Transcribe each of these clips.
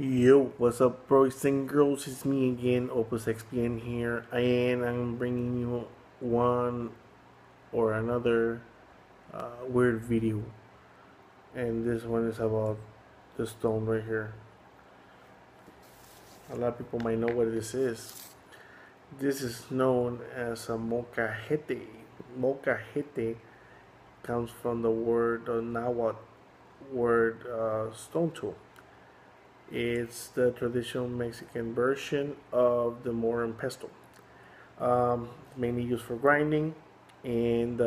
Yo, what's up, boys and girls? It's me again, Opus XPN here, and I'm bringing you one or another weird video. And this one is about the stone right here. A lot of people might know what this is. This is known as a molcajete. Molcajete comes from the word, the Nahuatl word, stone tool. It's the traditional Mexican version of the modern pestle. Mainly used for grinding, and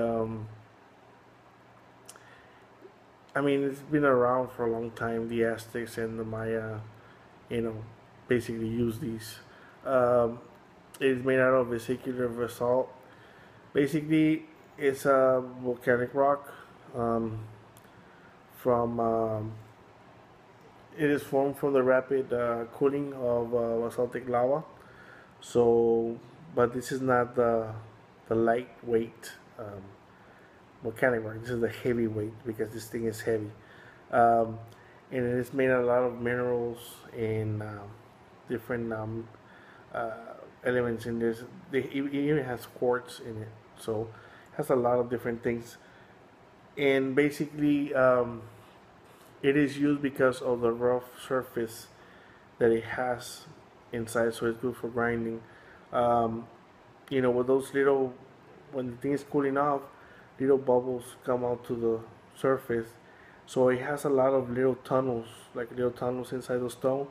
I mean, it's been around for a long time. The Aztecs and the Maya, you know, basically use these. Um, it's made out of vesicular basalt. Basically, it's a volcanic rock um, from. It is formed from the rapid cooling of basaltic lava. So, but this is not the lightweight volcanic rock. This is the heavyweight because this thing is heavy, um, and it is made of a lot of minerals and different uh, elements in this. It even has quartz in it, so it has a lot of different things. And basically, it is used because of the rough surface that it has inside, so it's good for grinding. Um, with those little, when the thing is cooling off, little bubbles come out to the surface. So it has a lot of little tunnels, like little tunnels inside the stone.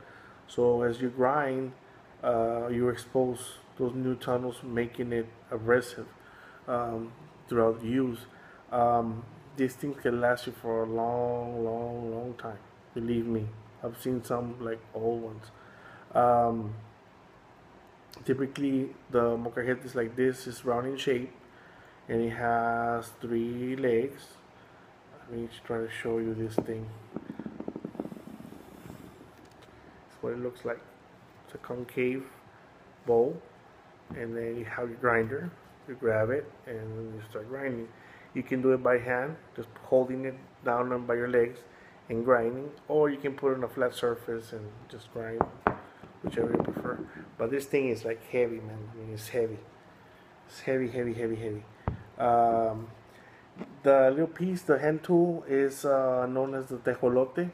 So as you grind, you expose those new tunnels, making it abrasive um, throughout the use. Um, these things can last you for a long, long, long time. Believe me, I've seen some like old ones. Um, Typically, the molcajete is like this. It's round in shape, and it has three legs. Let me try to show you this thing. It's what it looks like. It's a concave bowl, and then you have your grinder. You grab it and you start grinding. You can do it by hand, just holding it down by your legs and grinding, or you can put it on a flat surface and just grind, whichever you prefer. But this thing is like heavy, man. I mean, it's heavy. It's heavy, heavy, heavy, heavy. Um, the little piece, the hand tool, is known as the tejolote.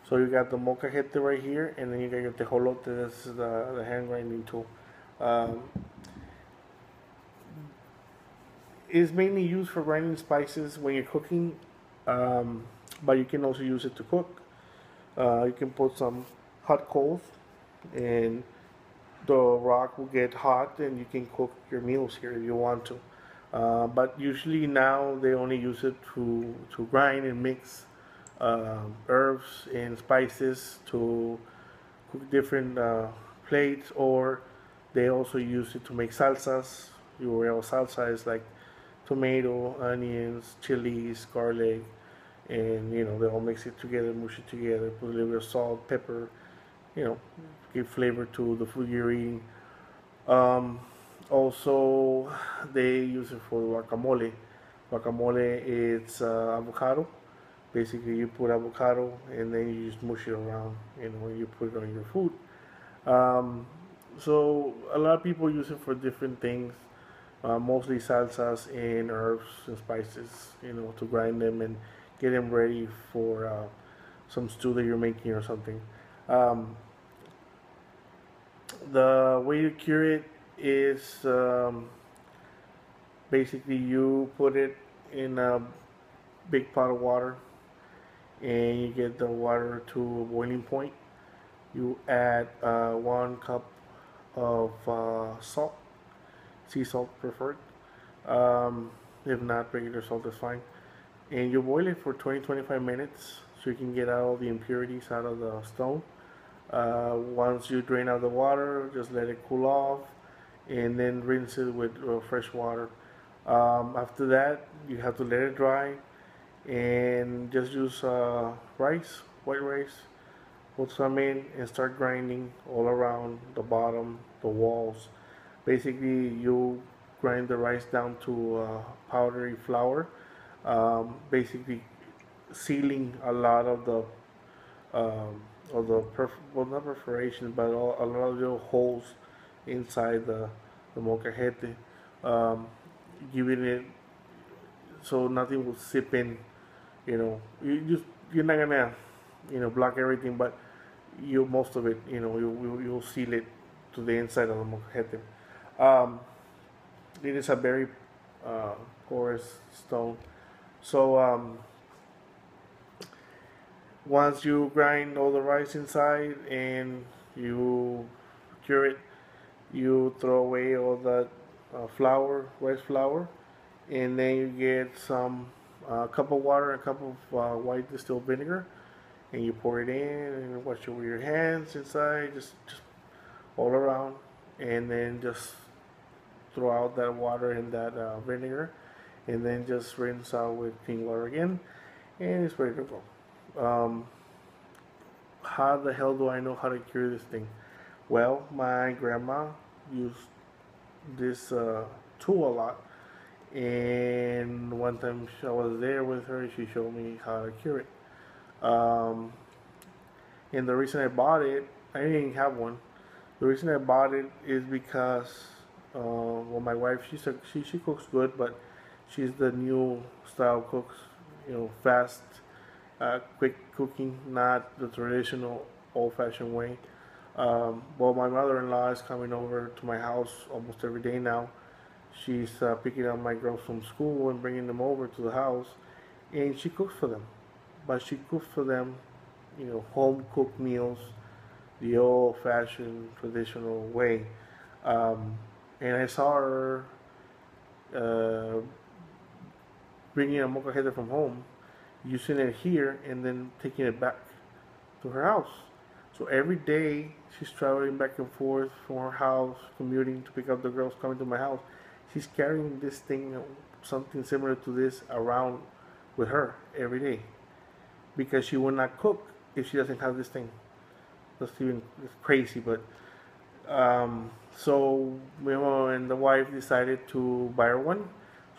So you got the molcajete right here, and then you got your tejolote. This is the hand grinding tool. Um, it's mainly used for grinding spices when you're cooking, but you can also use it to cook. You can put some hot coals, and the rock will get hot, and you can cook your meals here if you want to. But usually now they only use it to grind and mix herbs and spices to cook different plates, or they also use it to make salsas. Your salsa is like tomato, onions, chilies, garlic, and they all mix it together, mush it together, put a little bit of salt, pepper, you know, give flavor to the food you're eating. Um, Also, they use it for guacamole. Guacamole, it's avocado. Basically, you put avocado and then you just mush it around, you put it on your food. Um, so, a lot of people use it for different things, mostly salsas and herbs and spices, to grind them and get them ready for some stew that you're making or something. Um, the way you cure it is basically you put it in a big pot of water, and you get the water to a boiling point. You add 1 cup of salt, sea salt preferred. Um, if not, regular salt is fine. And you boil it for 20-25 minutes so you can get all the impurities out of the stone. Once you drain out the water, just let it cool off, and then rinse it with fresh water. After that, you have to let it dry, and just use rice, white rice, put some in, and start grinding all around the bottom, the walls. Basically, you grind the rice down to powdery flour, basically sealing a lot of the or the well, not perforation, but a lot of little holes inside the molcajete, um, giving it so nothing will sip in. You're not gonna block everything, but you most of it you'll seal it to the inside of the molcajete. Um, it is a very uh, porous stone. So once you grind all the rice inside and you cure it, you throw away all that flour, rice flour, and then you get some cup of water, a cup of white distilled vinegar, and you pour it in and wash over your hands inside, just all around, and then just throw out that water and that vinegar, and then just rinse out with clean water again, and it's ready to go. How the hell do I know how to cure this thing? Well, my grandma used this tool a lot, and one time I was there with her, she showed me how to cure it. Um, and the reason I bought it, I didn't have one. The reason I bought it is because, well, my wife, she cooks good, but she's the new style cooks, fast, quick cooking, not the traditional old-fashioned way. Well, my mother-in-law is coming over to my house almost every day now. She's picking up my girls from school and bringing them over to the house, and she cooks for them. But she cooks for them, home cooked meals, the old-fashioned traditional way. Um, and I saw her uh, bringing a molcajete from home, using it here, and then taking it back to her house. So every day she's traveling back and forth from her house, commuting to pick up the girls coming to my house. She's carrying this thing, something similar to this, around with her every day because she will not cook if she doesn't have this thing. That's even it's crazy, but so and the wife decided to buy her one,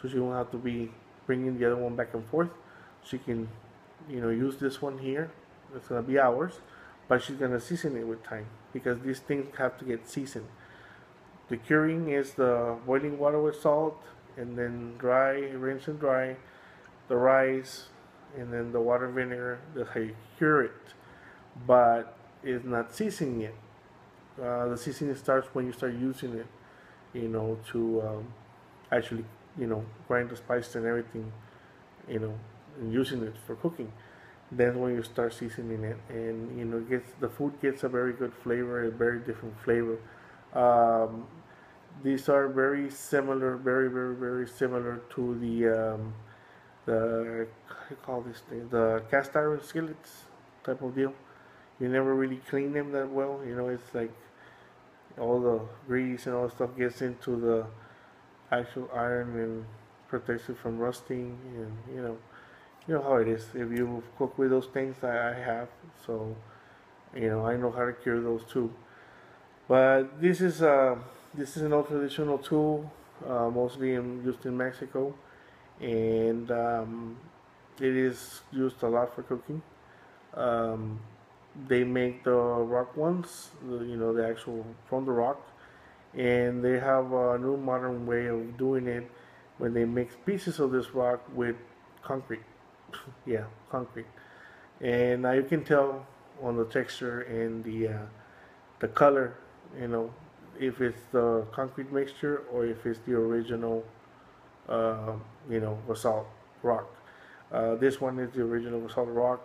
so she won't have to be bringing the other one back and forth. She can, use this one here. It's gonna be ours, but she's gonna season it with time because these things have to get seasoned. The curing is the boiling water with salt, and then rinse and dry the rice, and then the water vinegar. That's how you cure it, but it's not seasoning it. The seasoning starts when you start using it, to actually, grind the spices and everything, and using it for cooking. Then when you start seasoning it, and the food gets a very good flavor, a very different flavor. Um, these are very similar, very very very similar to the how do you call this thing, the cast iron skillets type of deal. You never really clean them that well. It's like all the grease and all the stuff gets into the actual iron and protects it from rusting. And you know how it is. If you cook with those things, I have, so I know how to cure those too. But this is an old traditional tool, mostly used in Mexico, and it is used a lot for cooking. Um, they make the rock ones, the actual from the rock, and they have a new modern way of doing it when they mix pieces of this rock with concrete. Yeah, concrete, and now you can tell on the texture and the color, you know, if it's the concrete mixture or if it's the original, uh, basalt rock. This one is the original basalt rock.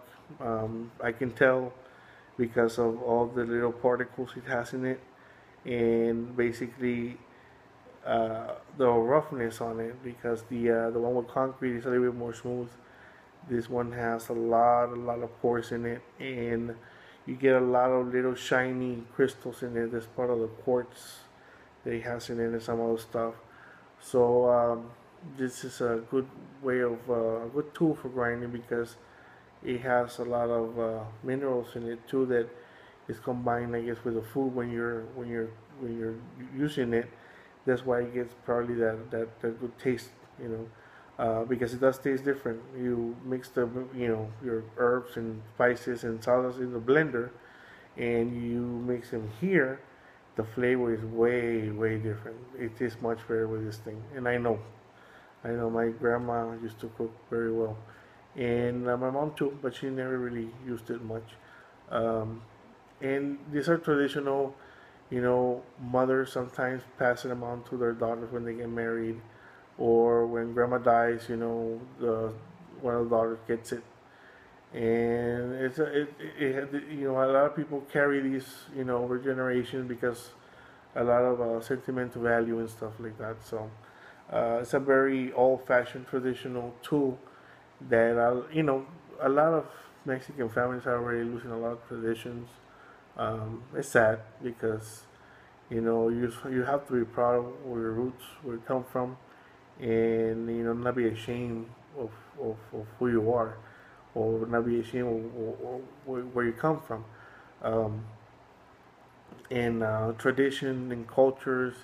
I can tell because of all the little particles it has in it, and basically the roughness on it. Because the one with concrete is a little bit more smooth. This one has a lot of pores in it, and you get a lot of little shiny crystals in it. That's part of the quartz that it has in it and some other stuff. So this is a good way of a good tool for grinding because it has a lot of minerals in it too that is combined, I guess, with the food when you're using it. That's why it gets probably that good taste, because it does taste different. You mix your herbs and spices and salsas in the blender, and you mix them here, the flavor is way different. It tastes much better with this thing, and I know my grandma used to cook very well, and my mom too, but she never really used it much. Um, and these are traditional, mothers sometimes pass them on to their daughters when they get married, or when grandma dies, the one of the daughters gets it, and a lot of people carry these, over generations because a lot of sentimental value and stuff like that. So it's a very old-fashioned traditional tool that a lot of Mexican families are already losing a lot of traditions. It's sad because you have to be proud of where your roots, where you come from, and not be ashamed of who you are, or not be ashamed of where you come from. Um, and tradition and cultures,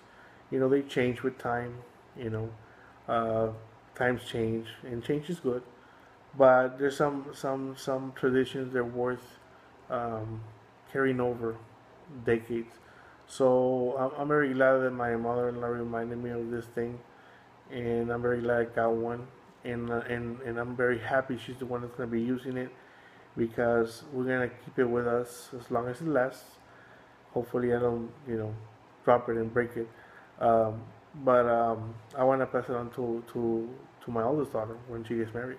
they change with time. You know, uh, times change, and change is good. But there's some traditions that are worth um, carrying over decades. So I'm very glad that my mother-in-law reminded me of this thing, and I'm very glad I got one. And I'm very happy she's the one that's gonna be using it because we're gonna keep it with us as long as it lasts. Hopefully, I don't drop it and break it. Um, but I want to pass it on to my oldest daughter when she gets married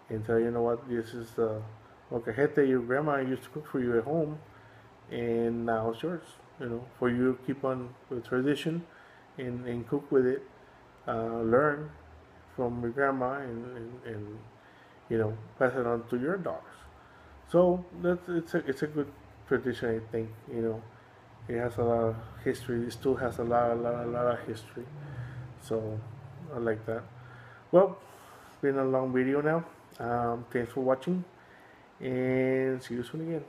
and tell her, you know what, this is the molcajete your grandma used to cook for you at home, and now it's yours. For you to keep on with tradition and cook with it, learn from your grandma, and pass it on to your daughters. So it's a good tradition, I think. It has a lot of history. This tool has a lot of history. So I like that. Well, it's been a long video now. Thanks for watching, and see you soon again.